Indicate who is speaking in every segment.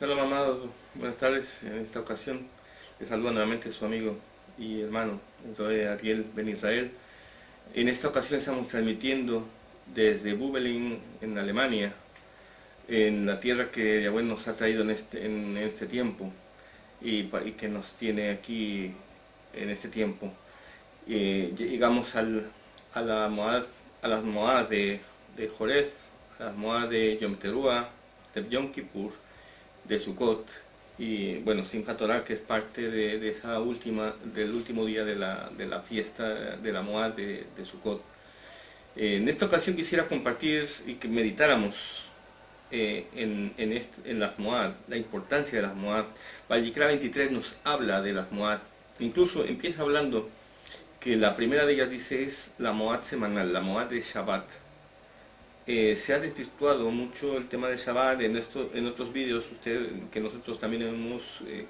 Speaker 1: Shalom amado, buenas tardes. En esta ocasión le saluda nuevamente su amigo y hermano Roe Ariel Ben Israel. En esta ocasión estamos transmitiendo desde Bubelin, en Alemania, en la tierra que Yahweh nos ha traído en este tiempo y que nos tiene aquí en este tiempo. Llegamos a la Moab, a las Moab de Jorez, a las Moab de Yom Teruah, de Yom Kippur, de Sukkot, y bueno, Simchat Torah, que es parte de esa del último día de la fiesta de la Moab de Sukkot. En esta ocasión quisiera compartir y que meditáramos en las Moab, la importancia de las Moab. Vayikra 23 nos habla de las Moab, incluso empieza hablando que la primera de ellas dice es la Moab semanal, la Moab de Shabbat. Se ha desvirtuado mucho el tema de Shabbat en otros vídeos que nosotros también hemos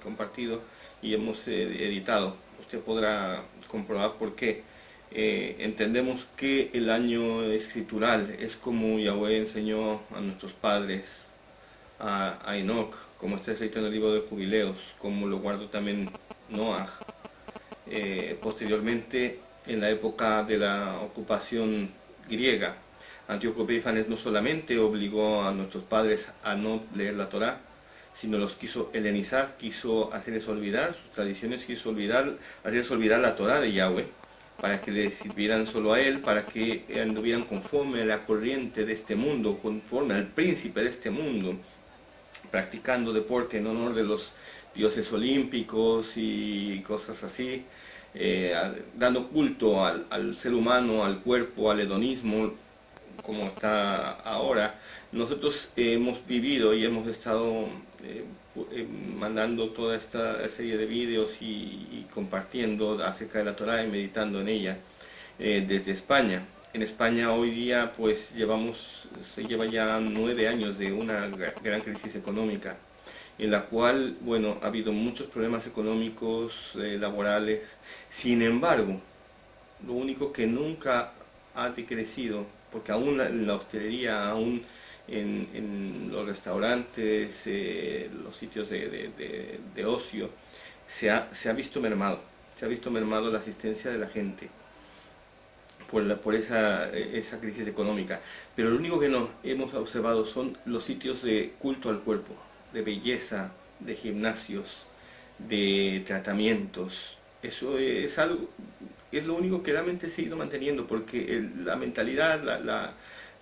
Speaker 1: compartido y hemos editado. Usted podrá comprobar por qué. Entendemos que el año escritural es como Yahweh enseñó a nuestros padres, a Enoch, como está escrito en el libro de Jubileos, como lo guardó también Noah. Posteriormente, en la época de la ocupación griega, Antíoco Epífanes no solamente obligó a nuestros padres a no leer la Torá, sino los quiso helenizar, quiso hacerles olvidar sus tradiciones, hacerles olvidar la Torá de Yahweh, para que le sirvieran solo a él, para que anduvieran conforme a la corriente de este mundo, conforme al príncipe de este mundo, practicando deporte en honor de los dioses olímpicos y cosas así, dando culto al ser humano, al cuerpo, al hedonismo, como está ahora. Nosotros hemos vivido y hemos estado mandando toda esta serie de vídeos y compartiendo acerca de la Torá y meditando en ella desde España. En España hoy día pues se lleva ya 9 años de una gran crisis económica, en la cual, bueno, ha habido muchos problemas económicos, laborales. Sin embargo, lo único que nunca ha decrecido, porque aún en la hostelería, aún en los restaurantes, los sitios de ocio, se ha visto mermado. Se ha visto mermado la asistencia de la gente por esa crisis económica. Pero lo único que nos hemos observado son los sitios de culto al cuerpo, de belleza, de gimnasios, de tratamientos. Eso es lo único que realmente se ha ido manteniendo, porque la mentalidad,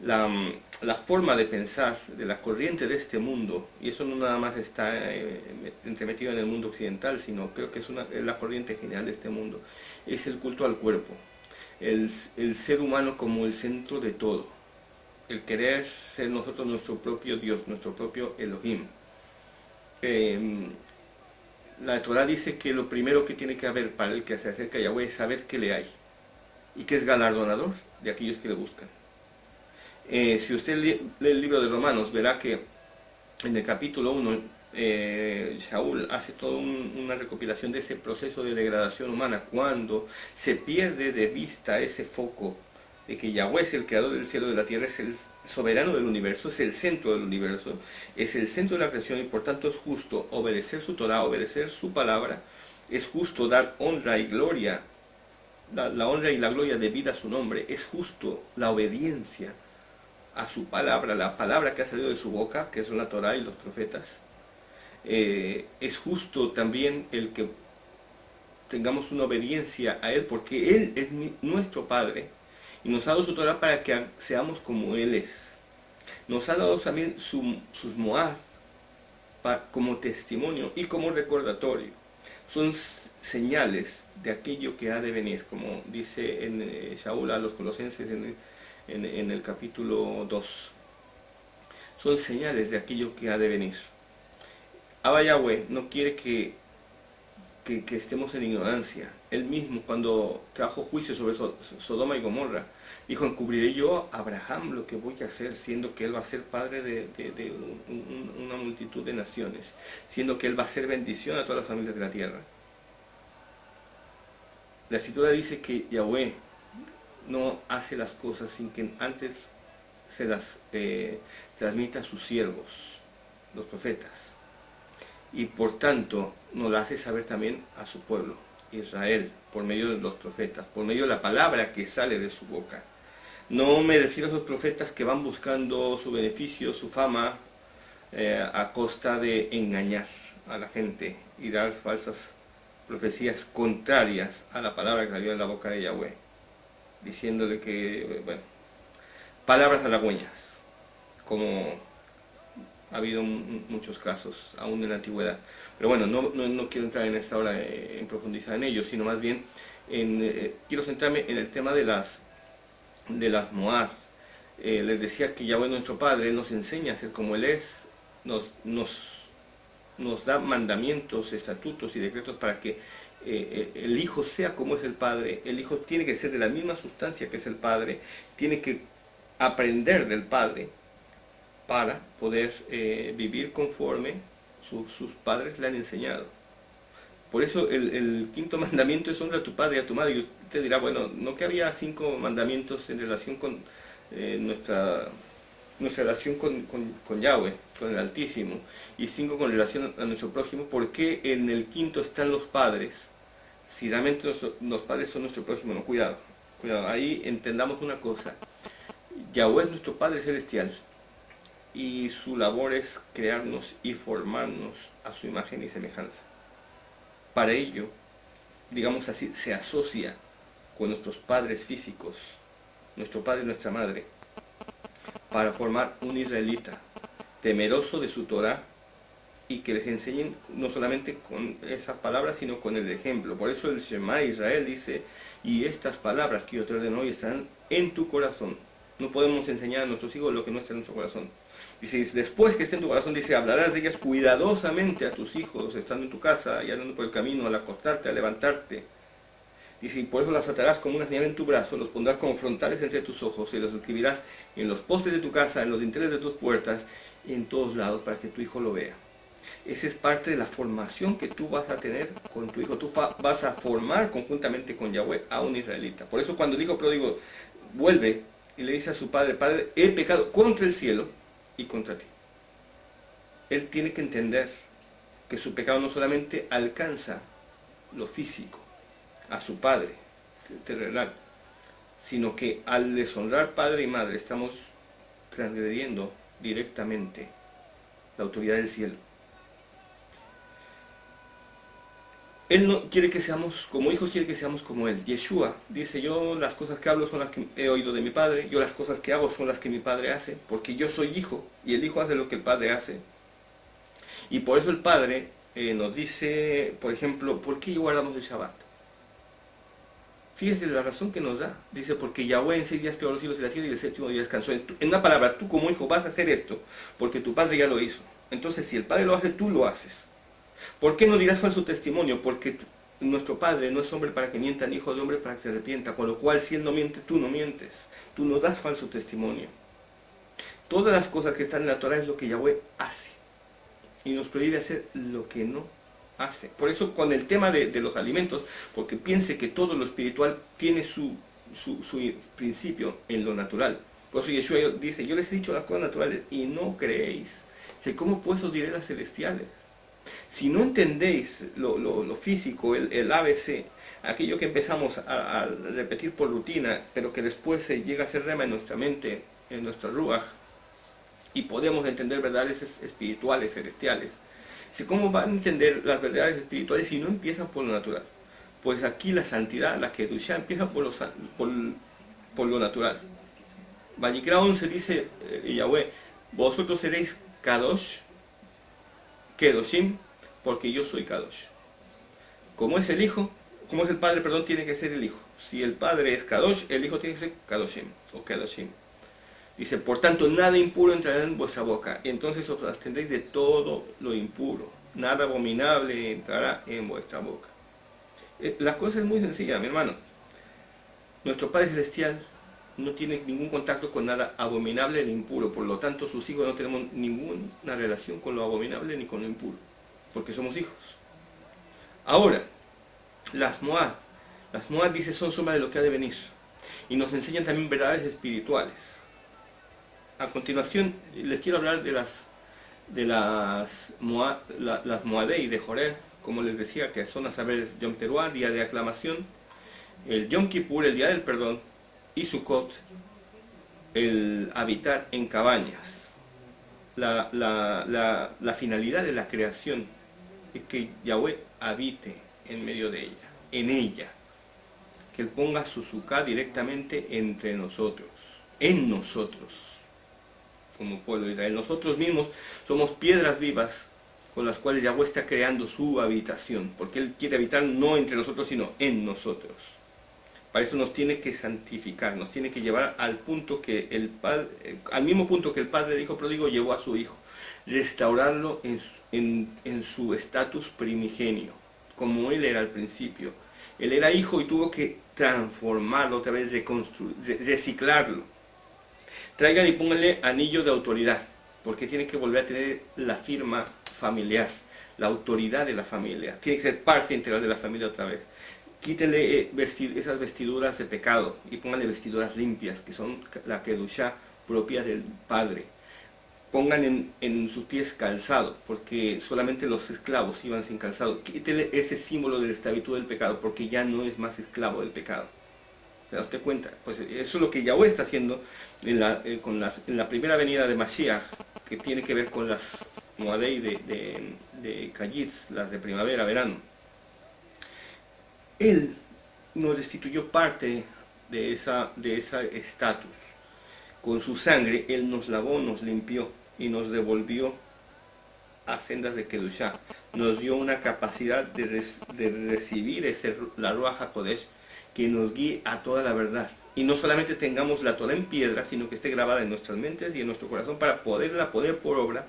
Speaker 1: la forma de pensar de la corriente de este mundo, y eso no nada más está entremetido en el mundo occidental, sino creo que es la corriente general de este mundo, es el culto al cuerpo, el ser humano como el centro de todo, el querer ser nosotros nuestro propio Dios, nuestro propio Elohim. Eh, la Torah dice que lo primero que tiene que haber para el que se acerca a Yahweh es saber qué le hay y que es galardonador de aquellos que le buscan. Si usted lee el libro de Romanos, verá que en el capítulo 1 Shaul hace toda una recopilación de ese proceso de degradación humana, cuando se pierde de vista ese foco de que Yahweh es el creador del cielo y de la tierra, es el soberano del universo, es el centro del universo, es el centro de la creación, y por tanto es justo obedecer su Torah, obedecer su palabra. Es justo dar honra y gloria, la honra y la gloria debida a su nombre. Es justo la obediencia a su palabra, la palabra que ha salido de su boca, que son la Torah y los profetas. Es justo también el que tengamos una obediencia a Él, porque Él es nuestro Padre y nos ha dado su Torah para que seamos como Él es. Nos ha dado también sus Moab como testimonio y como recordatorio. Son señales de aquello que ha de venir, como dice en Shaul a los colosenses en el capítulo 2. Son señales de aquello que ha de venir. Abba Yahweh no quiere que estemos en ignorancia. Él mismo, cuando trajo juicio sobre Sodoma y Gomorra, dijo: encubriré yo a Abraham lo que voy a hacer, siendo que él va a ser padre de una multitud de naciones, siendo que él va a ser bendición a todas las familias de la tierra. La escritura dice que Yahweh no hace las cosas sin que antes se las transmita a sus siervos, los profetas. y por tanto nos la hace saber también a su pueblo, Israel, por medio de los profetas, por medio de la palabra que sale de su boca. No me refiero a esos profetas que van buscando su beneficio, su fama, a costa de engañar a la gente y dar falsas profecías contrarias a la palabra que salió de la boca de Yahweh, diciéndole que, bueno, palabras halagüeñas, como ha habido muchos casos, aún en la antigüedad. Pero bueno, no quiero entrar en esta hora en profundizar en ello, sino más bien quiero centrarme en el tema de las Moab. Les decía que Yahweh nuestro Padre nos enseña a ser como Él es, nos da mandamientos, estatutos y decretos para que el Hijo sea como es el Padre. El Hijo tiene que ser de la misma sustancia que es el Padre, tiene que aprender del Padre para poder vivir conforme sus padres le han enseñado. Por eso el quinto mandamiento es honra a tu padre y a tu madre. Y usted dirá, bueno, ¿no que había 5 mandamientos en relación con nuestra relación con Yahweh, con el Altísimo, y 5 con relación a nuestro prójimo? ¿Por qué en el quinto están los padres? Si realmente los padres son nuestro prójimo, no, cuidado, ahí entendamos una cosa. Yahweh es nuestro Padre Celestial, y su labor es crearnos y formarnos a su imagen y semejanza. Para ello, digamos así, se asocia con nuestros padres físicos, nuestro padre y nuestra madre, para formar un israelita temeroso de su Torah y que les enseñen no solamente con esas palabras, sino con el ejemplo. Por eso el Shema Israel dice, y estas palabras que yo te ordeno hoy estarán en tu corazón. No podemos enseñar a nuestros hijos lo que no está en nuestro corazón. Dice, después que esté en tu corazón, dice, hablarás de ellas cuidadosamente a tus hijos, estando en tu casa y andando por el camino, al acostarte, al levantarte. Dice, y por eso las atarás como una señal en tu brazo, los pondrás como frontales entre tus ojos, y los escribirás en los postes de tu casa, en los dinteles de tus puertas, y en todos lados, para que tu hijo lo vea. Esa es parte de la formación que tú vas a tener con tu hijo. Tú vas a formar conjuntamente con Yahweh a un israelita. Por eso cuando el hijo pródigo vuelve y le dice a su padre, Padre, he pecado contra el cielo y contra ti. Él tiene que entender que su pecado no solamente alcanza lo físico, a su padre terrenal, sino que al deshonrar padre y madre estamos transgrediendo directamente la autoridad del cielo. Él no quiere que seamos como hijos, quiere que seamos como Él. Yeshua dice, yo las cosas que hablo son las que he oído de mi Padre, yo las cosas que hago son las que mi Padre hace, porque yo soy hijo, y el hijo hace lo que el Padre hace. Y por eso el Padre nos dice, por ejemplo, ¿por qué guardamos el Shabbat? Fíjese la razón que nos da. Dice, porque Yahweh en 6 días creó los cielos y la tierra y el séptimo día descansó. En una palabra, tú como hijo vas a hacer esto, porque tu Padre ya lo hizo. Entonces, si el Padre lo hace, tú lo haces. ¿Por qué no dirás falso testimonio? Porque nuestro Padre no es hombre para que mienta, ni hijo de hombre para que se arrepienta. Con lo cual, si Él no miente, tú no mientes. Tú no das falso testimonio. Todas las cosas que están en la Torah es lo que Yahweh hace. Y nos prohíbe hacer lo que no hace. Por eso con el tema de los alimentos, porque piense que todo lo espiritual tiene su principio en lo natural. Por eso Yeshua dice, yo les he dicho las cosas naturales y no creéis. ¿Cómo pues os diré las celestiales? Si no entendéis lo físico, el ABC, aquello que empezamos a repetir por rutina, pero que después se llega a ser rema en nuestra mente, en nuestra ruach, y podemos entender verdades espirituales, celestiales. ¿Cómo van a entender las verdades espirituales si no empiezan por lo natural? Pues aquí la santidad, la kedushá, empieza por lo natural. Vayikra 11 dice Yahweh, vosotros seréis kadosh, kedoshim, porque yo soy kadosh. Como es el hijo, como es el padre, perdón, tiene que ser el hijo. Si el padre es kadosh, el hijo tiene que ser kadoshim, o kedoshim. Dice, por tanto, nada impuro entrará en vuestra boca, y entonces os abstendréis de todo lo impuro. Nada abominable entrará en vuestra boca. La cosa es muy sencilla, mi hermano. Nuestro Padre Celestial no tiene ningún contacto con nada abominable ni impuro, por lo tanto sus hijos no tenemos ninguna relación con lo abominable ni con lo impuro, porque somos hijos. Ahora, las Moab dice son sombra de lo que ha de venir, y nos enseñan también verdades espirituales. A continuación les quiero hablar de las las Moadei de Joreb, como les decía, que son a saber Yom Teruah, día de aclamación, el Yom Kippur, el día del perdón, y Sukkot, el habitar en cabañas. La finalidad de la creación es que Yahweh habite en medio de ella, en ella, que Él ponga su Sukkah directamente entre nosotros, en nosotros, como pueblo de Israel. Nosotros mismos somos piedras vivas con las cuales Yahweh está creando su habitación, porque Él quiere habitar no entre nosotros, sino en nosotros. Para eso nos tiene que santificar, nos tiene que llevar al punto que el Padre, al mismo punto que el Padre del Hijo Pródigo llevó a su Hijo, restaurarlo en su estatus primigenio, como Él era al principio. Él era hijo y tuvo que transformarlo otra vez, reciclarlo. Traigan y pónganle anillo de autoridad, porque tiene que volver a tener la firma familiar, la autoridad de la familia, tiene que ser parte integral de la familia otra vez. Quítenle esas vestiduras de pecado y pónganle vestiduras limpias, que son la kedushá propia del Padre. Pongan en sus pies calzado, porque solamente los esclavos iban sin calzado. Quítenle ese símbolo de la esclavitud del pecado, porque ya no es más esclavo del pecado. ¿Te das cuenta? Pues eso es lo que Yahweh está haciendo en la primera venida de Mashiach, que tiene que ver con las Moadei de Kayitz, las de primavera, verano. Él nos restituyó parte de ese estatus. Con su sangre, Él nos lavó, nos limpió y nos devolvió a sendas de Kedushá. Nos dio una capacidad de recibir la Ruach HaKodesh, que nos guíe a toda la verdad. Y no solamente tengamos la Torah en piedra, sino que esté grabada en nuestras mentes y en nuestro corazón para poderla poner por obra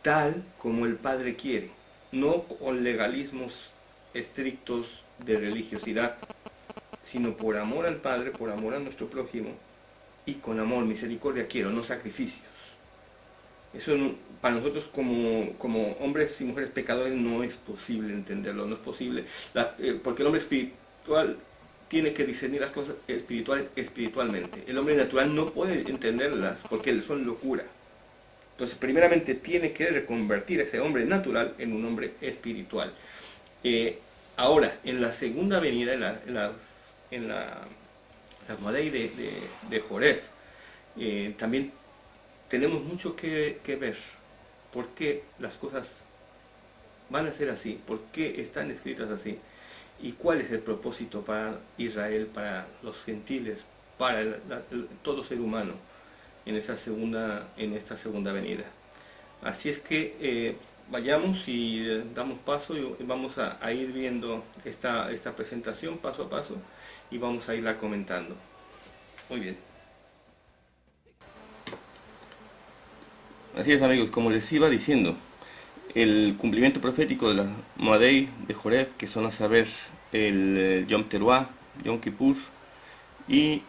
Speaker 1: tal como el Padre quiere. No con legalismos estrictos de religiosidad, sino por amor al Padre, por amor a nuestro prójimo, y con amor, misericordia quiero, no sacrificios. Eso para nosotros como hombres y mujeres pecadores no es posible entenderlo, no es posible, porque el hombre espiritual tiene que discernir las cosas espiritualmente. El hombre natural no puede entenderlas porque son locura. Entonces, primeramente tiene que reconvertir a ese hombre natural en un hombre espiritual. Ahora, en la segunda venida, en la Moadei de Joreb, también tenemos mucho que ver. ¿Por qué las cosas van a ser así? ¿Por qué están escritas así? ¿Y cuál es el propósito para Israel, para los gentiles, para todo ser humano en esta segunda venida? Así es que vayamos y damos paso y vamos a ir viendo esta presentación paso a paso y vamos a irla comentando. Muy bien. Así es, amigos, como les iba diciendo, el cumplimiento profético de la Moadei de Joreb, que son a saber el Yom Teruah, Yom Kippur y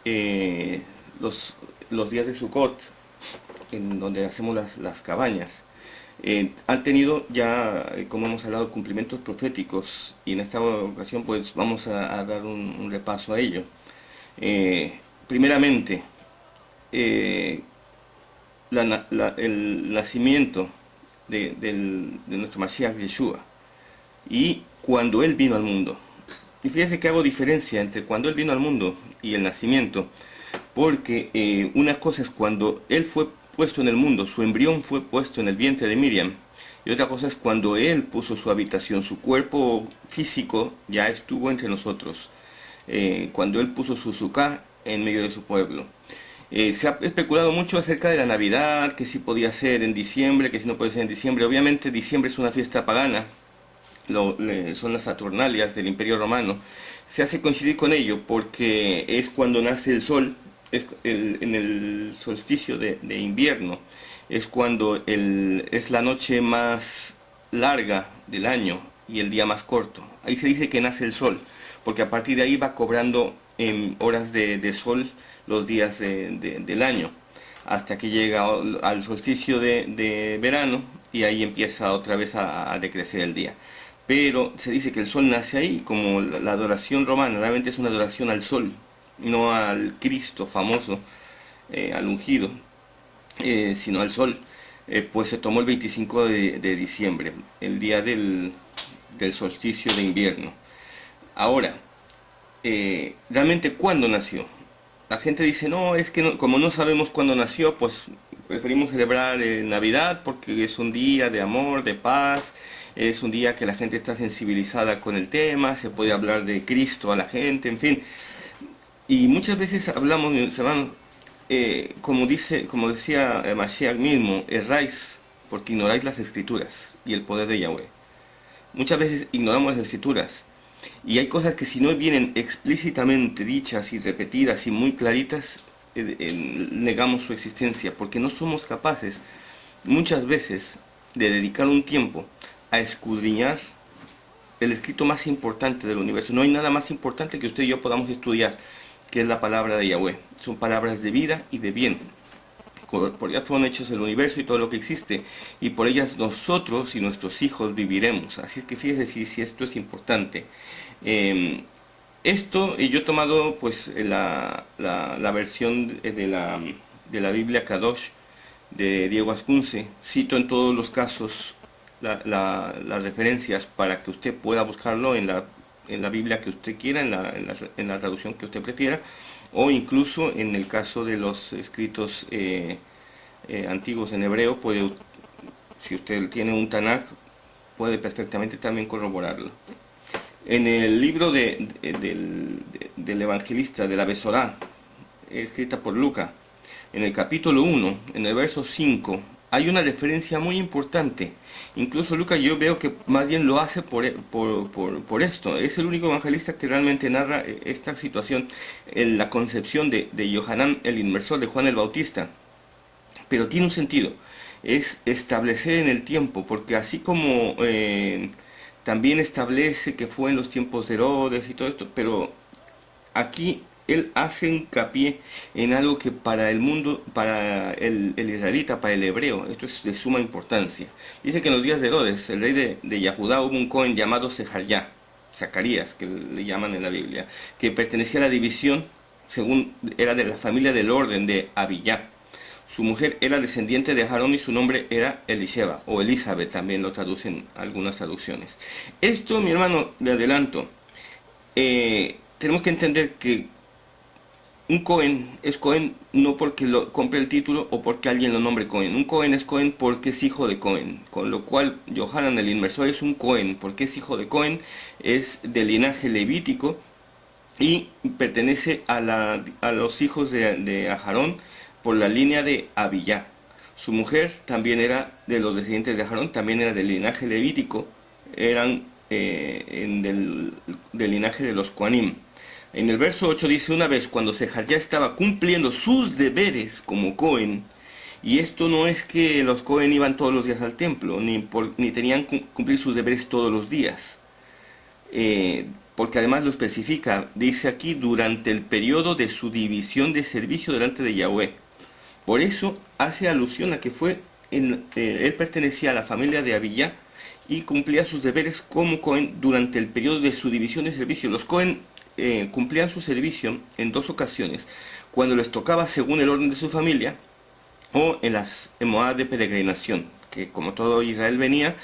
Speaker 1: los días de Sukkot, en donde hacemos las cabañas, han tenido ya, como hemos hablado, cumplimientos proféticos, y en esta ocasión pues vamos a dar un repaso a ello. Primeramente, el nacimiento de nuestro Mashiach Yeshua y cuando Él vino al mundo. Y fíjense que hago diferencia entre cuando Él vino al mundo y el nacimiento, porque una cosa es cuando Él fue puesto en el mundo, su embrión fue puesto en el vientre de Miriam, y otra cosa es cuando Él puso su habitación, su cuerpo físico ya estuvo entre nosotros, cuando Él puso su Sukkah en medio de su pueblo. Se ha especulado mucho acerca de la Navidad, que si podía ser en diciembre, que si no puede ser en diciembre. Obviamente diciembre es una fiesta pagana, son las Saturnalias del Imperio Romano. Se hace coincidir con ello porque es cuando nace el sol, en el solsticio de invierno, es cuando es la noche más larga del año y el día más corto. Ahí se dice que nace el sol, porque a partir de ahí va cobrando horas de sol los días del año, hasta que llega al solsticio de verano, y ahí empieza otra vez a decrecer el día. Pero se dice que el sol nace ahí, como la adoración romana realmente es una adoración al sol, no al Cristo famoso, al ungido, sino al sol. pues se tomó el 25 de diciembre, el día del solsticio de invierno. Ahora, realmente, ¿cuándo nació? La gente dice, no, es que como no sabemos cuándo nació, pues preferimos celebrar Navidad porque es un día de amor, de paz, es un día que la gente está sensibilizada con el tema, se puede hablar de Cristo a la gente, en fin. Y muchas veces hablamos, mis hermanos, como decía Mashiach mismo, erráis porque ignoráis las escrituras y el poder de Yahweh. Muchas veces ignoramos las escrituras y hay cosas que si no vienen explícitamente dichas y repetidas y muy claritas, negamos su existencia porque no somos capaces muchas veces de dedicar un tiempo a escudriñar el escrito más importante del universo. No hay nada más importante que usted y yo podamos estudiar, que es la palabra de Yahweh. Son palabras de vida y de bien. Por ellas fueron hechos el universo y todo lo que existe, y por ellas nosotros y nuestros hijos viviremos. Así es que fíjese si esto es importante. Esto, y yo he tomado pues la versión de la Biblia Kadosh de Diego Ascunce. Cito en todos los casos las referencias para que usted pueda buscarlo en la Biblia que usted quiera, en la traducción que usted prefiera, o incluso en el caso de los escritos antiguos en hebreo, si usted tiene un Tanakh, puede perfectamente también corroborarlo. En el libro del evangelista de la Besorá, escrita por Lucas, en el capítulo 1, en el verso 5, hay una referencia muy importante. Incluso Lucas, yo veo que más bien lo hace por esto. Es el único evangelista que realmente narra esta situación en la concepción de Yohanan el Inmersor, de Juan el Bautista. Pero tiene un sentido. Es establecer en el tiempo, porque así como también establece que fue en los tiempos de Herodes y todo esto, pero aquí él hace hincapié en algo que para el mundo, para el israelita, para el hebreo, esto es de suma importancia. Dice que en los días de Herodes, el rey de Yahudá, hubo un Cohen llamado Zacarías, que le llaman en la Biblia, que pertenecía a la división, según era de la familia del orden de Abiyá. Su mujer era descendiente de Aarón y su nombre era Elisheba, o Elizabeth, también lo traducen algunas traducciones. Esto, mi hermano, le adelanto, tenemos que entender que un Cohen es Cohen no porque lo compre el título o porque alguien lo nombre Cohen. Un Cohen es Cohen porque es hijo de Cohen. Con lo cual, Yohanan el Inmersor es un Cohen porque es hijo de Cohen, es del linaje levítico y pertenece a los hijos de Aarón por la línea de Abiyá. Su mujer también era de los descendientes de Aarón, también era del linaje levítico, eran del linaje de los Kohanim. En el verso 8 dice, una vez cuando Zacarías estaba cumpliendo sus deberes como Cohen, y esto no es que los Cohen iban todos los días al templo, ni tenían que cumplir sus deberes todos los días, porque además lo especifica, dice aquí, durante el periodo de su división de servicio delante de Yahweh. Por eso hace alusión a que él pertenecía a la familia de Abiyá y cumplía sus deberes como Cohen durante el periodo de su división de servicio. Los Cohen cumplían su servicio en dos ocasiones, cuando les tocaba según el orden de su familia o en las moadas de peregrinación, que como todo Israel venía,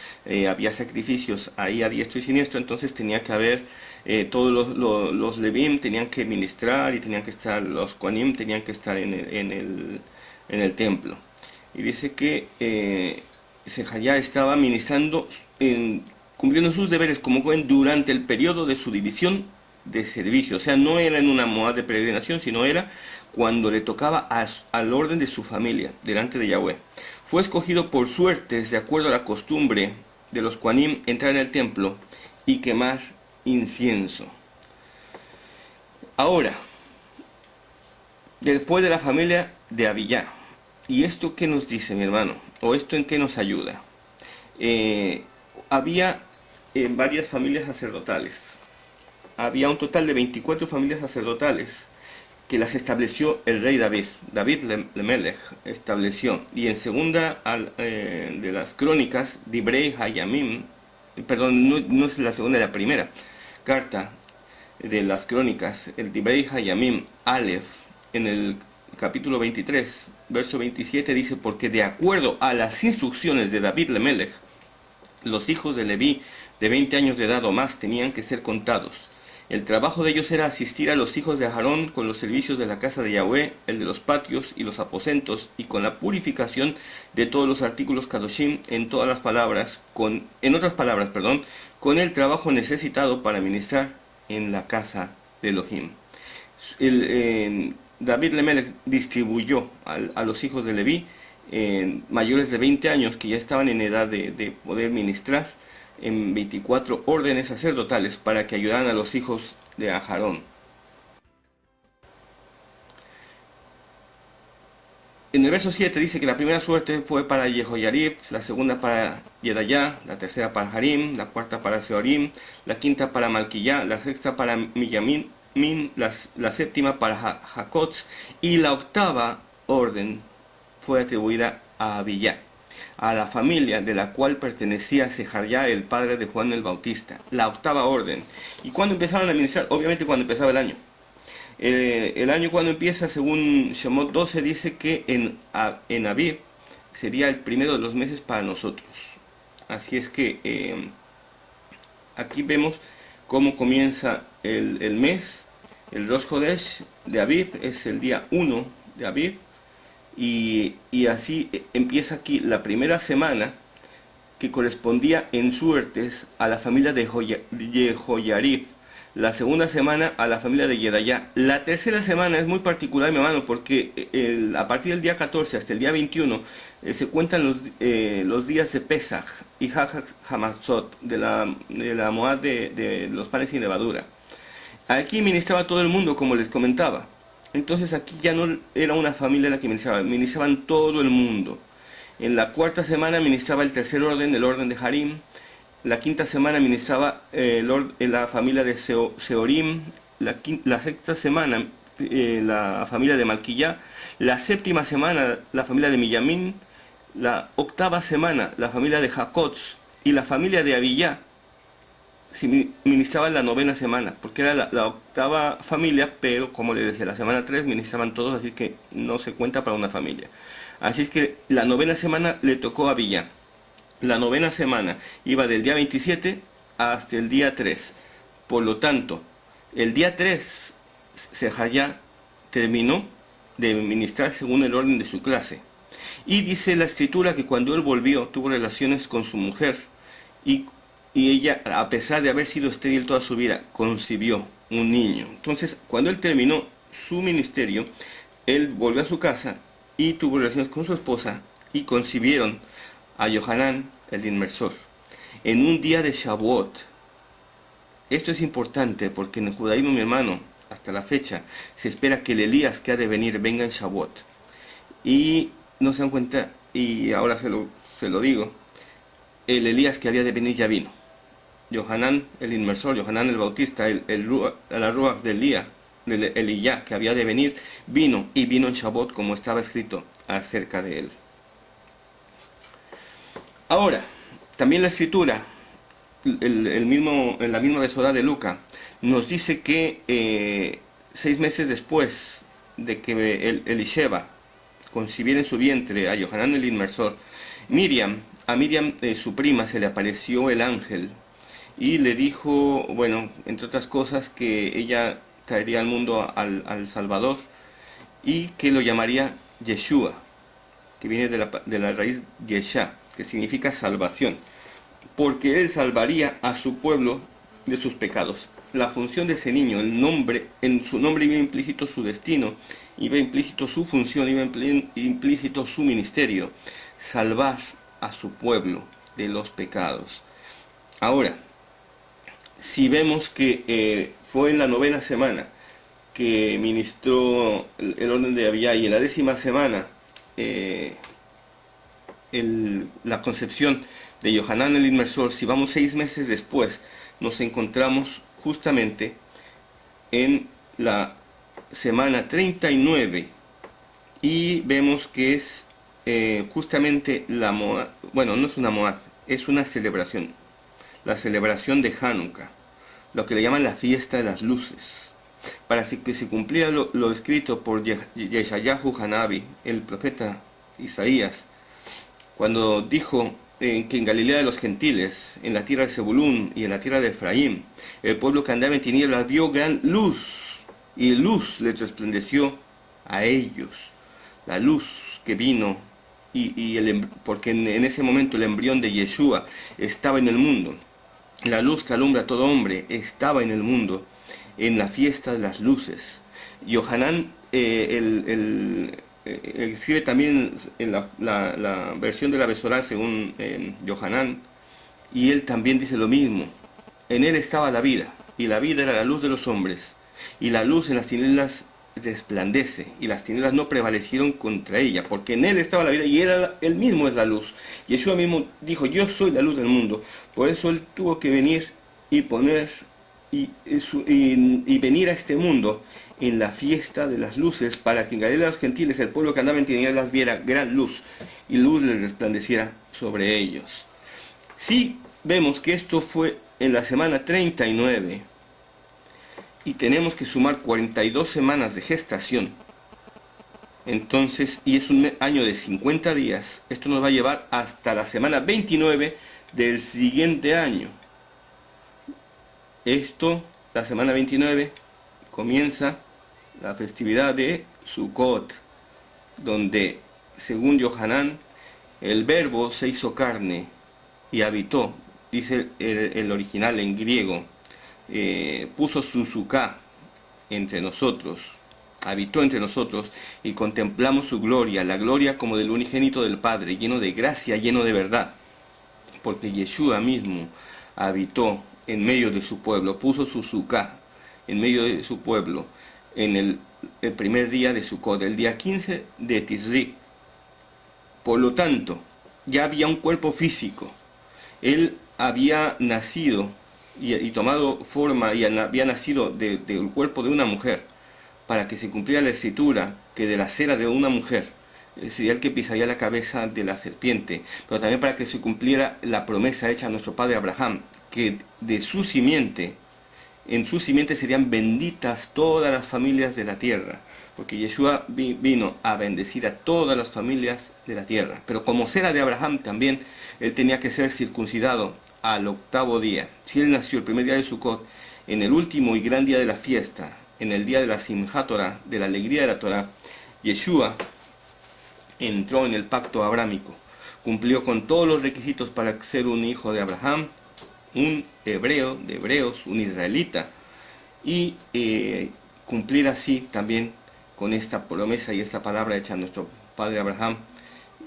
Speaker 1: había sacrificios ahí a diestro y siniestro, entonces tenía que haber todos los Levim tenían que ministrar y tenían que estar, los Kohanim tenían que estar en el templo. Y dice que Zacarías estaba ministrando, cumpliendo sus deberes como Cohen durante el periodo de su división de servicio. O sea, no era en una moda de peregrinación, sino era cuando le tocaba al orden de su familia, delante de Yahweh. Fue escogido por suertes, de acuerdo a la costumbre de los Kohanim, entrar en el templo y quemar incienso. Ahora, después de la familia de Abiyá, ¿y esto qué nos dice, mi hermano? ¿O esto en qué nos ayuda? Había varias familias sacerdotales. Había un total de 24 familias sacerdotales que las estableció el rey David. David Lemelech estableció. Y en segunda de las crónicas, Dibrei Hayamim, perdón, no es la segunda, la primera carta de las crónicas, el Dibrei Hayamim Aleph, en el capítulo 23, verso 27 dice, porque de acuerdo a las instrucciones de David Lemelech, los hijos de Leví de 20 años de edad o más tenían que ser contados. El trabajo de ellos era asistir a los hijos de Aarón con los servicios de la casa de Yahweh, el de los patios y los aposentos, y con la purificación de todos los artículos Kadoshim en otras palabras, con el trabajo necesitado para ministrar en la casa de Elohim. David Lemelech distribuyó a los hijos de Leví mayores de 20 años que ya estaban en edad de poder ministrar en 24 órdenes sacerdotales para que ayudaran a los hijos de Aarón. En el verso 7 dice que la primera suerte fue para Jehoiarib, la segunda para Yedayá, la tercera para Harim, la cuarta para Seorim, la quinta para Malquillá, la sexta para Miyamin, la séptima para Jacotz, y la octava orden fue atribuida a Abiyá, a la familia de la cual pertenecía Sejarjá, el padre de Juan el Bautista. La octava orden. ¿Y cuándo empezaron a ministrar? Obviamente cuando empezaba el año. El año cuando empieza, según Shemot 12, dice que en Abib sería el primero de los meses para nosotros. Así es que aquí vemos cómo comienza el mes. El Rosh Chodesh de Abib es el día 1 de Abib. Y así empieza aquí la primera semana, que correspondía en suertes a la familia de Jehoiarib. La segunda semana a la familia de Yedayá. La tercera semana es muy particular, mi hermano, porque a partir del día 14 hasta el día 21 se cuentan los días de Pesach y Hag Hamatzot, de la Moad de los panes sin levadura. Aquí ministraba todo el mundo, como les comentaba. Entonces aquí ya no era una familia la que ministraban todo el mundo. En la cuarta semana ministraba el tercer orden, el orden de Harim. La quinta semana ministraba la familia de Seorim. La sexta semana la familia de Malquillá. La séptima semana la familia de Miyamin. La octava semana la familia de Jacotz. Y la familia de Abiyá ministraba la novena semana, porque era la octava familia, pero como les decía, la semana 3 ministraban todos, así que no se cuenta para una familia. Así es que la novena semana le tocó a Abiyá. La novena semana iba del día 27 hasta el día 3. Por lo tanto, el día 3 Sejarjá terminó de ministrar según el orden de su clase. Y dice la escritura que cuando él volvió, tuvo relaciones con su mujer, y ella, a pesar de haber sido estéril toda su vida, concibió un niño. Entonces, cuando él terminó su ministerio, él volvió a su casa y tuvo relaciones con su esposa, y concibieron a Yohanan el inmersor en un día de Shavuot. Esto es importante porque en el judaísmo, mi hermano, hasta la fecha, se espera que el Elías que ha de venir venga en Shavuot. Y no se dan cuenta, y ahora se lo digo, el Elías que había de venir ya vino. Yohanan el inmersor, Yohanan el Bautista, la Ruach de Eliyá que había de venir, vino, y vino en Shavuot como estaba escrito acerca de él. Ahora, también la escritura, en la misma Besodá de Lucas, nos dice que 6 meses después de que Elisheba concibiera en su vientre a Yohanan el inmersor, a Miriam, su prima, se le apareció el ángel y le dijo, bueno, entre otras cosas, que ella traería al mundo al Salvador y que lo llamaría Yeshua, que viene de la raíz Yeshá, que significa salvación, porque él salvaría a su pueblo de sus pecados. La función de ese niño, en su nombre iba implícito su destino, iba implícito su función, iba implícito su ministerio, salvar a su pueblo de los pecados. Ahora, si vemos que fue en la novena semana que ministró el orden de Abiyá, y en la 10ª semana la concepción de Yohanan el inmersor, si vamos 6 meses después, nos encontramos justamente en la semana 39 y vemos que es justamente la Moad. Bueno, no es una Moad, es una celebración, la celebración de Hanukkah, lo que le llaman la fiesta de las luces. para que se cumpliera lo escrito por Yeshayahu Hanabi, el profeta Isaías, cuando dijo que en Galilea de los gentiles, en la tierra de Zebulún y en la tierra de Efraín, el pueblo que andaba en tinieblas vio gran luz, y luz les resplandeció a ellos. La luz que vino, porque en ese momento el embrión de Yeshua estaba en el mundo. La luz que alumbra a todo hombre estaba en el mundo, en la fiesta de las luces. Yohanan escribe también en la versión de la Besorá según Yohanan, y él también dice lo mismo. En él estaba la vida, y la vida era la luz de los hombres, y la luz en las tinieblas resplandece, y las tinieblas no prevalecieron contra ella, porque en él estaba la vida, y él mismo es la luz. Yeshua mismo dijo: yo soy la luz del mundo. Por eso él tuvo que venir y venir a este mundo en la fiesta de las luces, para que en Galilea de los gentiles, el pueblo que andaba en tinieblas, viera gran luz, y luz les resplandeciera sobre ellos. Sí, vemos que esto fue en la semana 39, y tenemos que sumar 42 semanas de gestación. Entonces, y es un año de 50 días, esto nos va a llevar hasta la semana 29 del siguiente año. La semana 29, comienza la festividad de Sukkot, donde, según Yohanan, el verbo se hizo carne y habitó, dice el original en griego, puso su suká entre nosotros, habitó entre nosotros, y contemplamos su gloria, la gloria como del unigénito del Padre, lleno de gracia, lleno de verdad, porque Yeshua mismo habitó en medio de su pueblo, puso su suká en medio de su pueblo, en el primer día de Sukkot, el día 15 de Tisri. Por lo tanto, ya había un cuerpo físico. Él había nacido y tomado forma, y había nacido del cuerpo de una mujer, para que se cumpliera la escritura, que de la cera de una mujer sería el que pisaría la cabeza de la serpiente, pero también para que se cumpliera la promesa hecha a nuestro padre Abraham, que de su simiente, en su simiente serían benditas todas las familias de la tierra, porque Yeshua vino a bendecir a todas las familias de la tierra. Pero como cera de Abraham también, él tenía que ser circuncidado al 8º día. Si él nació el primer día de Sukkot, en el último y gran día de la fiesta, en el día de la Simchat Torah, de la alegría de la Torah, Yeshua entró en el pacto abrámico, cumplió con todos los requisitos para ser un hijo de Abraham, un hebreo de hebreos, un israelita, y cumplir así también con esta promesa y esta palabra hecha a nuestro padre Abraham,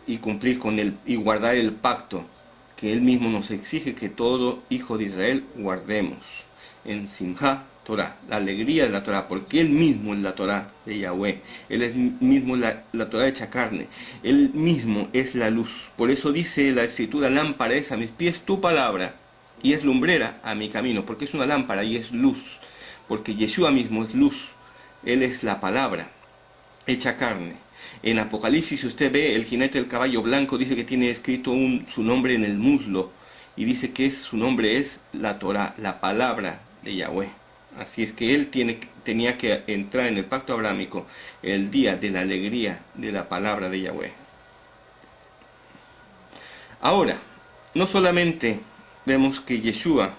Speaker 1: y cumplir con él y guardar el pacto que él mismo nos exige que todo hijo de Israel guardemos en Simchat Torah, la alegría de la Torah, porque él mismo es la Torah de Yahweh, él es mismo la Torah hecha carne, él mismo es la luz. Por eso dice la escritura: lámpara es a mis pies tu palabra, y es lumbrera a mi camino, porque es una lámpara y es luz, porque Yeshua mismo es luz, él es la palabra hecha carne. En Apocalipsis, si usted ve, el jinete del caballo blanco dice que tiene escrito su nombre en el muslo, y dice que su nombre es la Torah, la palabra de Yahweh. Así es que él tenía que entrar en el pacto abrámico el día de la alegría de la palabra de Yahweh. Ahora, no solamente vemos que Yeshua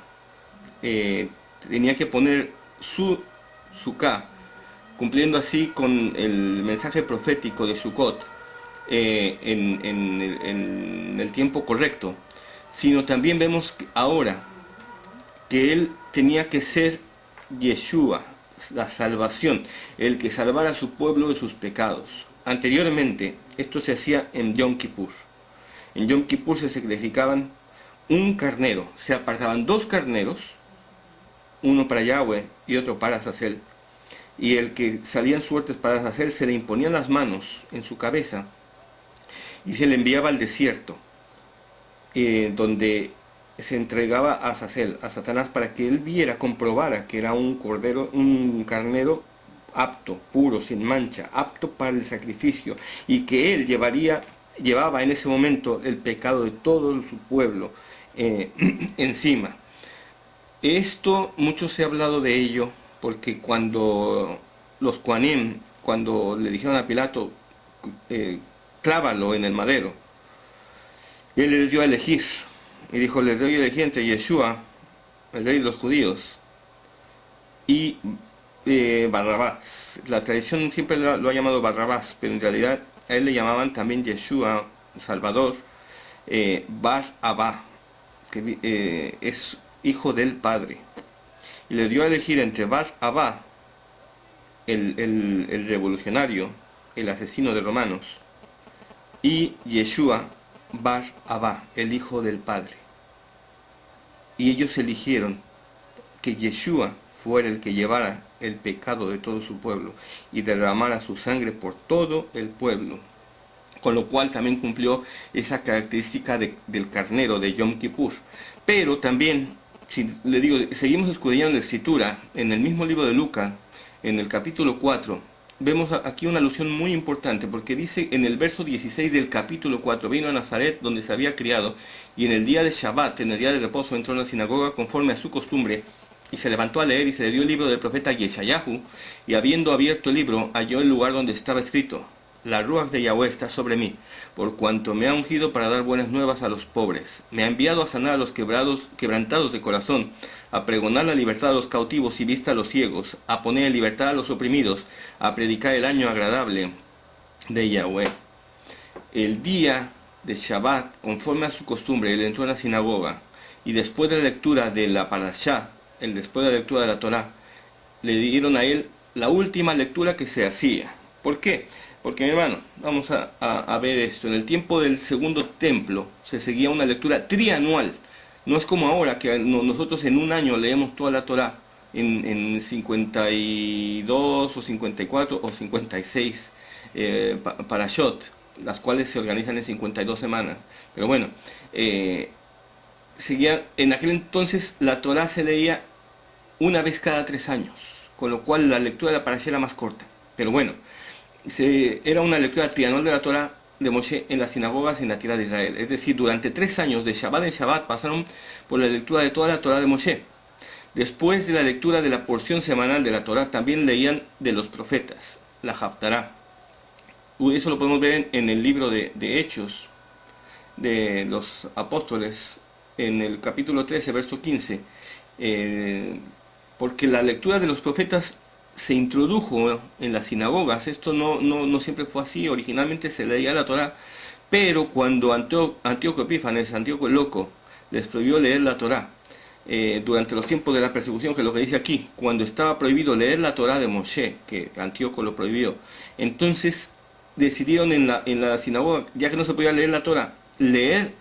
Speaker 1: tenía que poner su suká, cumpliendo así con el mensaje profético de Sukkot en el tiempo correcto, sino también vemos ahora que él tenía que ser Yeshua, la salvación, el que salvara a su pueblo de sus pecados. Anteriormente, esto se hacía en Yom Kippur. En Yom Kippur se sacrificaban un carnero, se apartaban 2 carneros, uno para Yahweh y otro para Azazel, y el que salían suertes para Azazel se le imponían las manos en su cabeza y se le enviaba al desierto, donde se entregaba a Azazel, a Satanás, para que él viera, comprobara que era un carnero apto, puro, sin mancha, apto para el sacrificio, y que él llevaba en ese momento el pecado de todo su pueblo encima. Esto, mucho se ha hablado de ello, porque cuando los Kohanim, cuando le dijeron a Pilato, clávalo en el madero, él les dio a elegir, y dijo, les doy a elegir entre Yeshua, el rey de los judíos, y Barrabás. La tradición siempre lo ha llamado Barrabás, pero en realidad a él le llamaban también Yeshua, Salvador, Bar Abba, que es hijo del Padre. Y le dio a elegir entre Bar Abba, el revolucionario, el asesino de romanos, y Yeshua Bar Abba, el hijo del Padre. Y ellos eligieron que Yeshua fuera el que llevara el pecado de todo su pueblo y derramara su sangre por todo el pueblo, con lo cual también cumplió esa característica del carnero de Yom Kippur. Pero también, si le digo, seguimos escudriñando la escritura, en el mismo libro de Lucas, en el capítulo 4, vemos aquí una alusión muy importante, porque dice en el verso 16 del capítulo 4, vino a Nazaret donde se había criado, y en el día de Shabbat, en el día de reposo, entró en la sinagoga conforme a su costumbre, y se levantó a leer, y se le dio el libro del profeta Yeshayahu, y habiendo abierto el libro, halló el lugar donde estaba escrito, la Ruach de Yahweh está sobre mí, por cuanto me ha ungido para dar buenas nuevas a los pobres, me ha enviado a sanar a los quebrantados de corazón, a pregonar la libertad a los cautivos y vista a los ciegos, a poner en libertad a los oprimidos, a predicar el año agradable de Yahweh. El día de Shabbat, conforme a su costumbre, él entró en la sinagoga, y después de la lectura de la Parashá, después de la lectura de la Torá, le dieron a él la última lectura que se hacía. ¿Por qué? Porque, mi hermano, vamos a ver esto. En el tiempo del segundo templo se seguía una lectura trianual. No es como ahora, que nosotros en un año leemos toda la Torá en 52 o 54 o 56 parashot, las cuales se organizan en 52 semanas. Pero bueno, en aquel entonces la Torá se leía una vez cada 3 años, con lo cual la lectura de la parashá era más corta. Pero bueno, era una lectura trianual de la Torá de Moshe en las sinagogas en la tierra de Israel. Es decir, durante 3 años de Shabbat en Shabbat pasaron por la lectura de toda la Torá de Moshe. Después de la lectura de la porción semanal de la Torá, también leían de los profetas, la Haftará. Eso lo podemos ver en el libro de Hechos de los Apóstoles, en el capítulo 13, verso 15, porque la lectura de los profetas se introdujo en las sinagogas. Esto no siempre fue así. Originalmente se leía la Torá, pero cuando Antíoco Epífanes, Antíoco el Loco, les prohibió leer la Torá, durante los tiempos de la persecución, que es lo que dice aquí, cuando estaba prohibido leer la Torá de Moshe, que Antíoco lo prohibió, entonces decidieron en la sinagoga, ya que no se podía leer la Torá, leer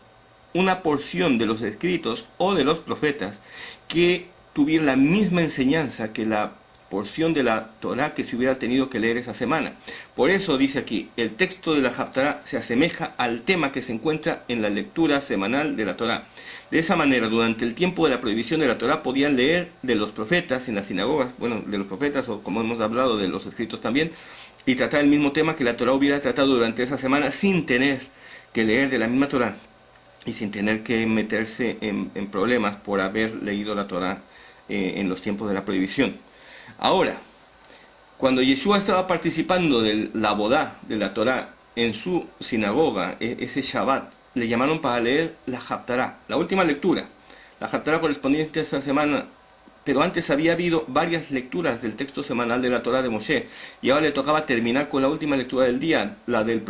Speaker 1: una porción de los escritos o de los profetas que tuviera la misma enseñanza que la porción de la Torá que se hubiera tenido que leer esa semana. Por eso dice aquí, el texto de la Haftará se asemeja al tema que se encuentra en la lectura semanal de la Torá. De esa manera, durante el tiempo de la prohibición de la Torá, podían leer de los profetas en las sinagogas, bueno, de los profetas, o como hemos hablado, de los escritos también, y tratar el mismo tema que la Torá hubiera tratado durante esa semana, sin tener que leer de la misma Torá y sin tener que meterse en problemas por haber leído la Torá en los tiempos de la prohibición. Ahora, cuando Yeshua estaba participando de la bodá de la Torá en su sinagoga, ese Shabbat, le llamaron para leer la Haftará, la última lectura. La Haftará correspondiente a esa semana, pero antes había habido varias lecturas del texto semanal de la Torá de Moshe, y ahora le tocaba terminar con la última lectura del día, la del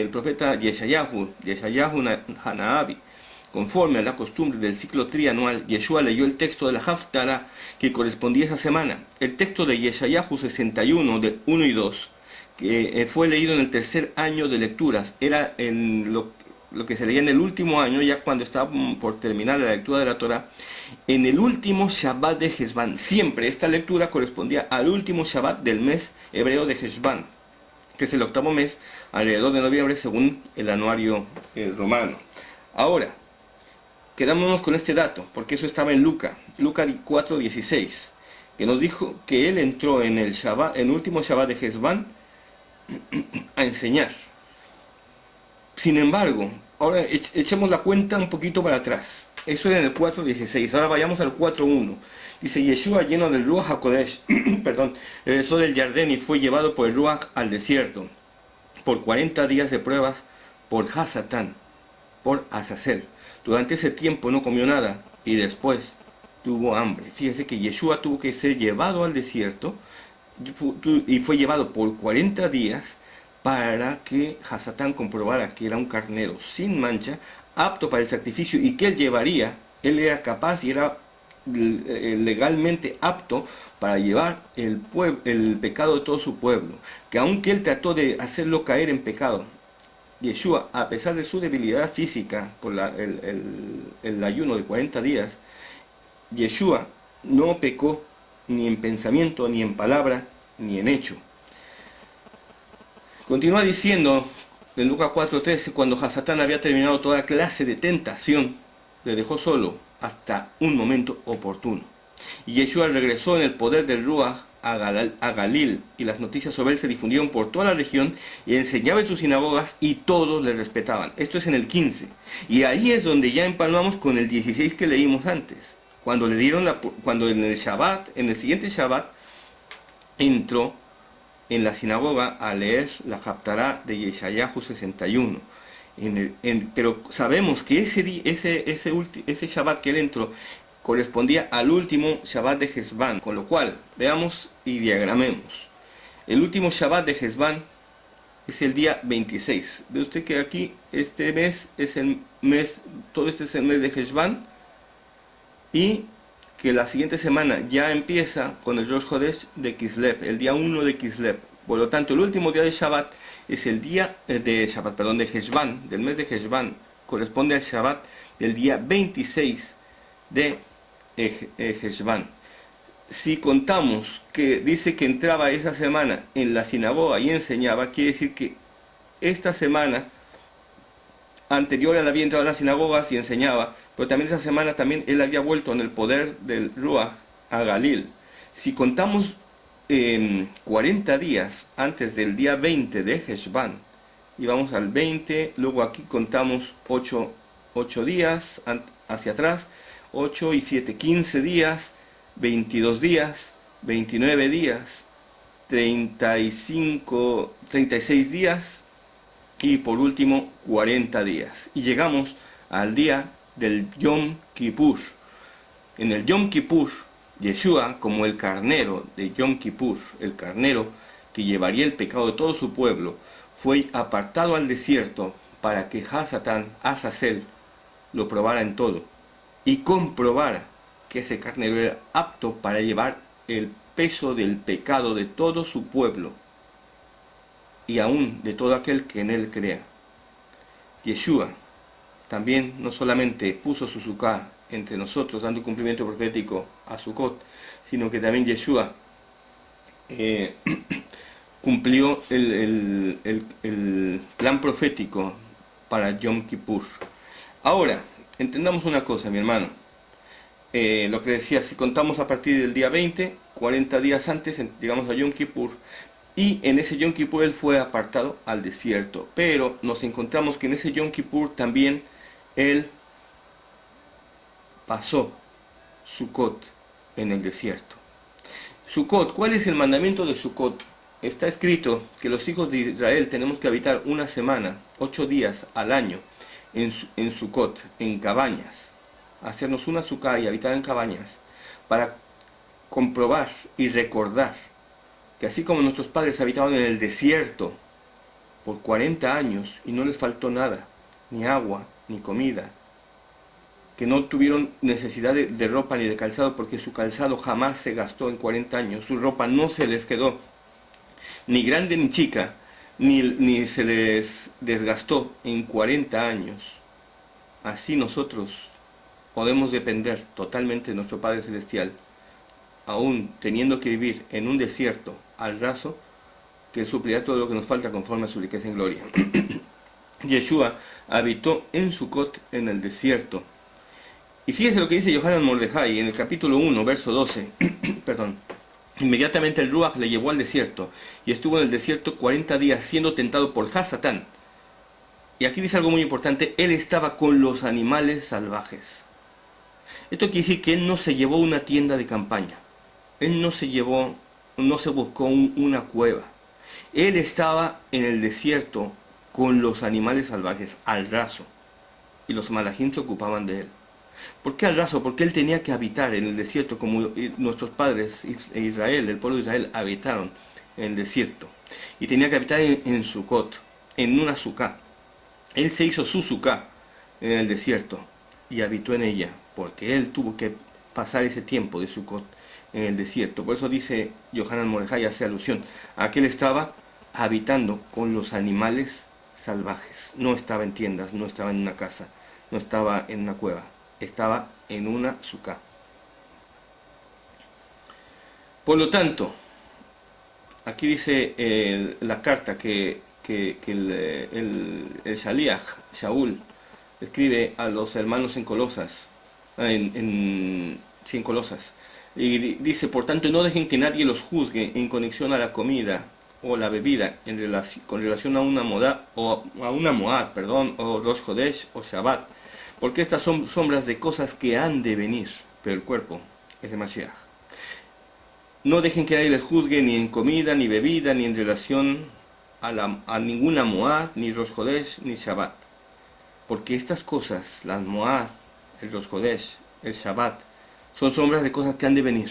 Speaker 1: profeta Yeshayahu Hanaabi. Conforme a la costumbre del ciclo trianual, Yeshua leyó el texto de la Haftará que correspondía a esa semana. El texto de Yeshayahu 61, de 1 y 2, que fue leído en el tercer año de lecturas. Era lo que se leía en el último año, ya cuando estaba por terminar la lectura de la Torá, en el último Shabbat de Heshvan. Siempre esta lectura correspondía al último Shabbat del mes hebreo de Heshvan, que es el 8º mes, alrededor de noviembre, según el anuario romano. Ahora, quedámonos con este dato, porque eso estaba en Lucas 4:16, que nos dijo que él entró en el último Shabbat de Heshvan a enseñar. Sin embargo, ahora echemos la cuenta un poquito para atrás. Eso era en el 4.16. Ahora vayamos al 4.1. Dice, Yeshua, lleno del Ruach HaKodesh, perdón, regresó del Jardín y fue llevado por el Ruach al desierto, por 40 días de pruebas, por Hasatán, por Azazel. Durante ese tiempo no comió nada y después tuvo hambre. Fíjense que Yeshua tuvo que ser llevado al desierto y fue llevado por 40 días para que Hasatán comprobara que era un carnero sin mancha, apto para el sacrificio, y que él llevaría, él era capaz y era legalmente apto para llevar el pecado de todo su pueblo. Que aunque él trató de hacerlo caer en pecado, Yeshua, a pesar de su debilidad física por el ayuno de 40 días, Yeshua no pecó ni en pensamiento, ni en palabra, ni en hecho. Continúa diciendo en Lucas 4.13, cuando Hasatán había terminado toda clase de tentación, le dejó solo hasta un momento oportuno. Y Yeshua regresó en el poder del Ruach a Galil, y las noticias sobre él se difundieron por toda la región, y enseñaba en sus sinagogas, y todos le respetaban. Esto es en el 15. Y ahí es donde ya empalmamos con el 16 que leímos antes. Cuando le dieron cuando en el Shabbat, en el siguiente Shabbat, entró en la sinagoga a leer la Haftará de Yeshayahu 61. Pero sabemos que ese Shabbat que él entró correspondía al último Shabbat de Hesbán, con lo cual veamos y diagramemos. El último Shabbat de Hesbán es el día 26. Ve usted que aquí este mes es el mes, todo este es el mes de Hesbán, y que la siguiente semana ya empieza con el Rosh Chodesh de Kislev, el día 1 de Kislev. Por lo tanto, el último día de Shabbat es el día de Heshvan, del mes de Heshvan, corresponde al Shabbat del día 26 de Heshvan. Si contamos que dice que entraba esa semana en la sinagoga y enseñaba, quiere decir que esta semana anterior él había entrado a las sinagogas y enseñaba, pero también esa semana también él había vuelto en el poder del Ruach a Galil. Si contamos 40 días antes del día 20 de Heshvan, y vamos al 20, luego aquí contamos 8 días hacia atrás, 8 y 7, 15 días, 22 días, 29 días, 36 días, y por último 40 días. Y llegamos al día del Yom Kippur. En el Yom Kippur, Yeshua, como el carnero de Yom Kippur, el carnero que llevaría el pecado de todo su pueblo, fue apartado al desierto para que Hasatán, Azazel, lo probara en todo y comprobara que ese carnero era apto para llevar el peso del pecado de todo su pueblo y aún de todo aquel que en él crea. Yeshua también no solamente puso su Sukkah entre nosotros, dando cumplimiento profético a Sukkot, sino que también Yeshua cumplió el plan profético para Yom Kippur. Ahora, entendamos una cosa, mi hermano. Lo que decía, si contamos a partir del día 20, 40 días antes, llegamos a Yom Kippur, y en ese Yom Kippur él fue apartado al desierto. Pero nos encontramos que en ese Yom Kippur también él pasó Sukkot en el desierto. Sukkot, ¿cuál es el mandamiento de Sukkot? Está escrito que los hijos de Israel tenemos que habitar una semana, 8 días al año, en Sukkot, en cabañas. Hacernos una Sukkah y habitar en cabañas, para comprobar y recordar que así como nuestros padres habitaban en el desierto por 40 años y no les faltó nada, ni agua, ni comida, que no tuvieron necesidad de ropa ni de calzado, porque su calzado jamás se gastó en 40 años, su ropa no se les quedó, ni grande ni chica, ni se les desgastó en 40 años. Así nosotros podemos depender totalmente de nuestro Padre Celestial, aún teniendo que vivir en un desierto al raso, que Él suplirá todo lo que nos falta conforme a su riqueza en gloria. Yeshua habitó en Sukkot, en el desierto. Y fíjense lo que dice Yohanan Mordejai en el capítulo 1, verso 12. Perdón. Inmediatamente el Ruach le llevó al desierto, y estuvo en el desierto 40 días siendo tentado por Hasatán. Y aquí dice algo muy importante: él estaba con los animales salvajes. Esto quiere decir que él no se llevó una tienda de campaña. Él no se buscó una cueva. Él estaba en el desierto con los animales salvajes, al raso. Y los malajim se ocupaban de él. ¿Por qué al raso? Porque él tenía que habitar en el desierto como nuestros padres Israel, el pueblo de Israel, habitaron en el desierto. Y tenía que habitar en Sucot, en una sucá. Él se hizo su sucá en el desierto y habitó en ella, porque él tuvo que pasar ese tiempo de Sucot en el desierto. Por eso dice Yohanan Mordejai, hace alusión a que él estaba habitando con los animales salvajes. No estaba en tiendas, no estaba en una casa, no estaba en una cueva, estaba en una sucá. Por lo tanto, aquí dice la carta que el Shaliach, Shaul, escribe a los hermanos en Colosas, en Colosas, y dice: por tanto, no dejen que nadie los juzgue en conexión a la comida o la bebida con relación a una moda o a una moad, o Rosh Chodesh o Shabbat, porque estas son sombras de cosas que han de venir, pero el cuerpo es de Mashiach. No dejen que nadie les juzgue ni en comida, ni bebida, ni en relación a ninguna moad, ni Rosh Chodesh, ni Shabbat. Porque estas cosas, las moad, el Rosh Chodesh, el Shabbat, son sombras de cosas que han de venir.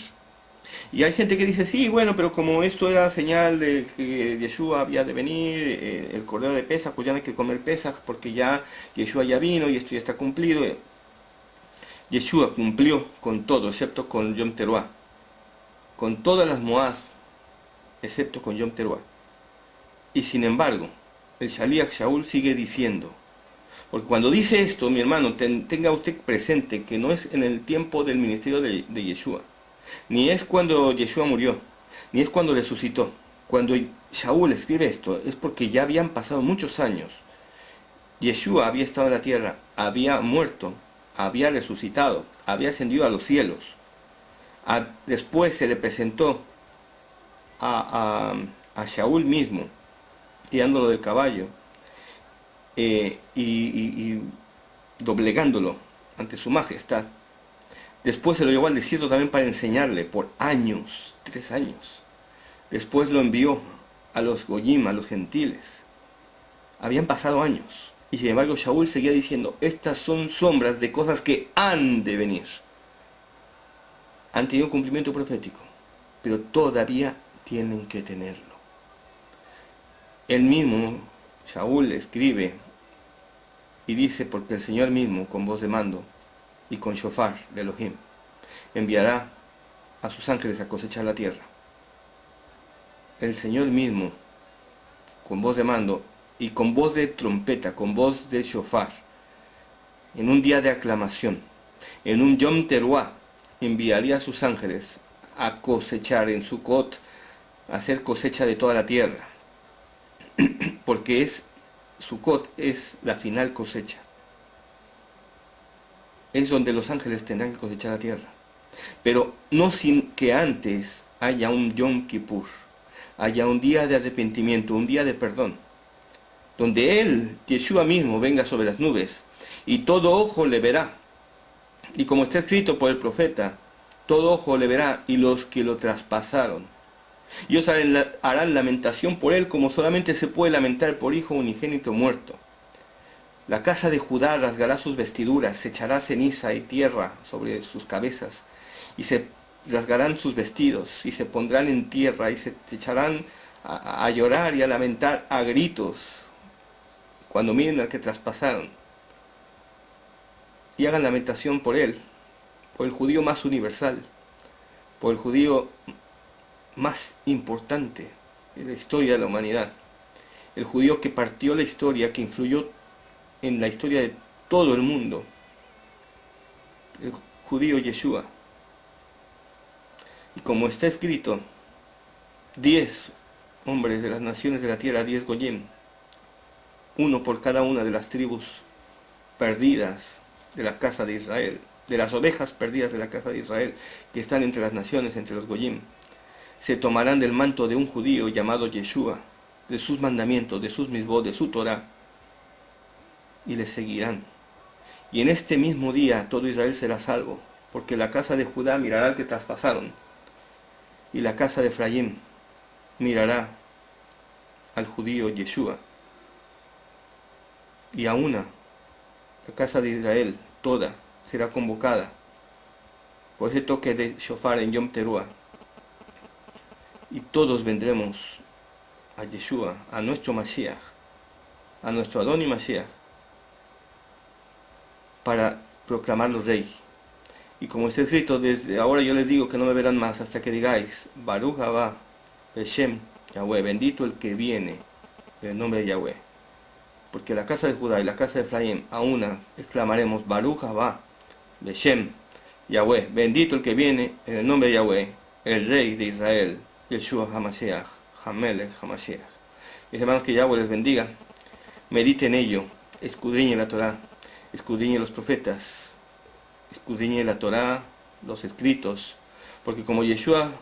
Speaker 1: Y hay gente que dice: sí, bueno, pero como esto era señal de que Yeshua había de venir, el cordero de Pesach, pues ya no hay que comer Pesach porque ya Yeshua ya vino y esto ya está cumplido. Yeshua cumplió con todo, excepto con Yom Teruah. Con todas las moad, excepto con Yom Teruah. Y sin embargo, el Shaliach Shaul sigue diciendo, porque cuando dice esto, mi hermano, tenga usted presente que no es en el tiempo del ministerio de Yeshua, ni es cuando Yeshua murió, ni es cuando resucitó. Cuando Shaul escribe esto, es porque ya habían pasado muchos años. Yeshua había estado en la tierra, había muerto, había resucitado, había ascendido a los cielos. Después se le presentó a Shaul mismo, tirándolo del caballo, y doblegándolo ante su majestad. Después se lo llevó al desierto también para enseñarle por años, 3 años. Después lo envió a los Goyim, a los gentiles. Habían pasado años. Y sin embargo Shaul seguía diciendo: estas son sombras de cosas que han de venir. Han tenido cumplimiento profético, pero todavía tienen que tenerlo. Él mismo, Shaul, escribe y dice: porque el Señor mismo, con voz de mando y con shofar de Elohim, enviará a sus ángeles a cosechar la tierra. El Señor mismo, con voz de mando y con voz de trompeta, con voz de shofar, en un día de aclamación, en un Yom Teruah, enviaría a sus ángeles a cosechar en Sucot, a hacer cosecha de toda la tierra, porque Sucot es la final cosecha. Es donde los ángeles tendrán que cosechar la tierra. Pero no sin que antes haya un Yom Kippur, haya un día de arrepentimiento, un día de perdón, donde Él, Yeshua mismo, venga sobre las nubes y todo ojo le verá. Y como está escrito por el profeta: todo ojo le verá, y los que lo traspasaron. Ellos harán lamentación por él como solamente se puede lamentar por hijo unigénito muerto. La casa de Judá rasgará sus vestiduras, se echará ceniza y tierra sobre sus cabezas, y se rasgarán sus vestidos, y se pondrán en tierra, y se echarán a llorar y a lamentar a gritos, cuando miren al que traspasaron, y hagan lamentación por él, por el judío más universal, por el judío más importante en la historia de la humanidad, el judío que partió la historia, que influyó en la historia de todo el mundo, el judío Yeshua. Y como está escrito, 10 hombres de las naciones de la tierra, 10 Goyim, uno por cada una de las tribus perdidas de la casa de Israel, de las ovejas perdidas de la casa de Israel, que están entre las naciones, entre los Goyim, se tomarán del manto de un judío llamado Yeshua, de sus mandamientos, de sus misbot, de su Torah, y le seguirán. Y en este mismo día todo Israel será salvo, porque la casa de Judá mirará al que traspasaron, y la casa de Efraín mirará al judío Yeshua, y a una, la casa de Israel toda será convocada por ese toque de shofar en Yom Teruah, y todos vendremos a Yeshua, a nuestro Mashiach, a nuestro Adón y Mashiach, para proclamarlo rey. Y como está escrito, desde ahora yo les digo que no me verán más hasta que digáis, Baruch haba Beshem Yahweh, bendito el que viene en el nombre de Yahweh. Porque la casa de Judá y la casa de Efraín a una exclamaremos, Baruch haba Beshem Yahweh, bendito el que viene en el nombre de Yahweh, el rey de Israel, Yeshua HaMashiach, Hamelech HaMashiach. Mis hermanos, que Yahweh les bendiga, medite en ello, escudriñe la Torah, escudriñe los profetas, escudriñe la Torah, los escritos, porque como Yeshua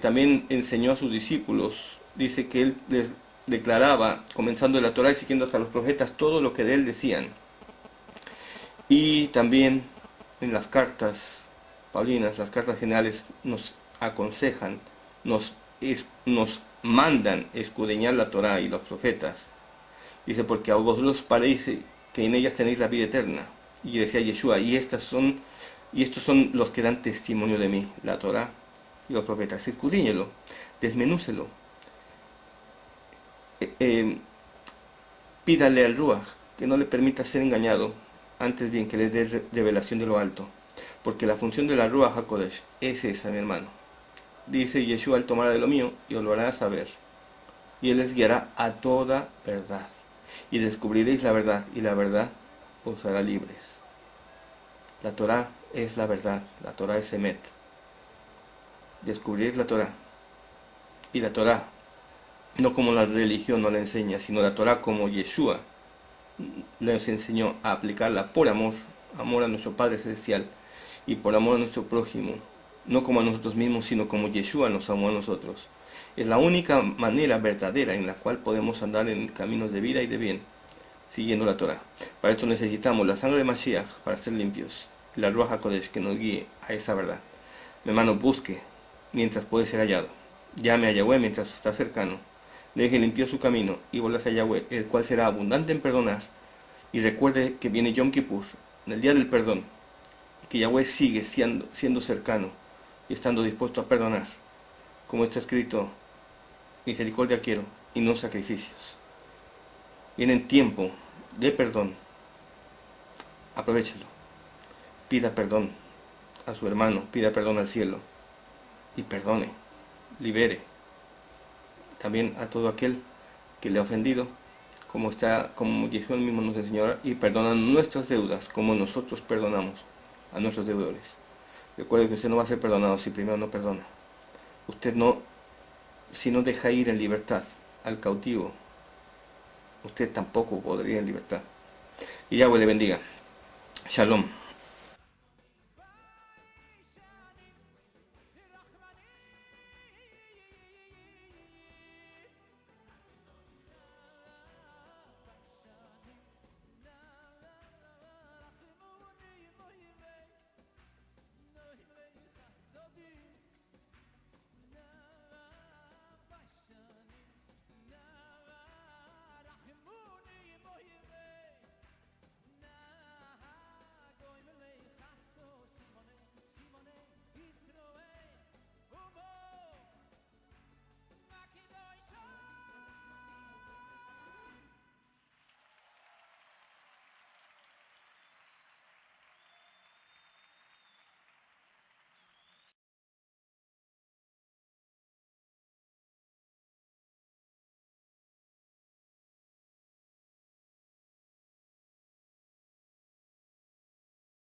Speaker 1: también enseñó a sus discípulos, dice que él les declaraba, comenzando de la Torah y siguiendo hasta los profetas, todo lo que de él decían. Y también en las cartas paulinas, las cartas generales, nos aconsejan, nos mandan escudriñar la Torah y los profetas. Dice, porque a vosotros parece que en ellas tenéis la vida eterna. Y decía Yeshua, y estos son los que dan testimonio de mí, la Torah y los profetas. Escudriñelo, desmenúcelo. Pídale al Ruach que no le permita ser engañado, antes bien que le dé revelación de lo alto. Porque la función de la Ruach HaKodesh es esa, mi hermano. Dice Yeshua, él tomará de lo mío y os lo hará saber. Y él les guiará a toda verdad. Y descubriréis la verdad, y la verdad os hará libres. La Torah es la verdad, la Torah es Emet. Descubriréis la Torah. Y la Torah, no como la religión no la enseña, sino la Torah como Yeshua les enseñó a aplicarla por amor a nuestro Padre Celestial, y por amor a nuestro prójimo, no como a nosotros mismos, sino como Yeshua nos amó a nosotros. Es la única manera verdadera en la cual podemos andar en caminos de vida y de bien, siguiendo la Torah. Para esto necesitamos la sangre de Mashiach para ser limpios, y la Ruach HaKodesh que nos guíe a esa verdad. Mi hermano, busque mientras puede ser hallado. Llame a Yahweh mientras está cercano. Deje limpio su camino y vuelva a Yahweh, el cual será abundante en perdonar. Y recuerde que viene Yom Kippur, en el día del perdón, y que Yahweh sigue siendo cercano y estando dispuesto a perdonar. Como está escrito, misericordia quiero y no sacrificios. Viene en tiempo de perdón. Aprovechelo. Pida perdón a su hermano, pida perdón al cielo y perdone, libere también a todo aquel que le ha ofendido, como Yeshua mismo nos enseñó, y perdona nuestras deudas como nosotros perdonamos a nuestros deudores. Recuerde que usted no va a ser perdonado si primero no perdona. Si no deja ir en libertad al cautivo, usted tampoco podría ir en libertad. Y Yahweh le bendiga. Shalom.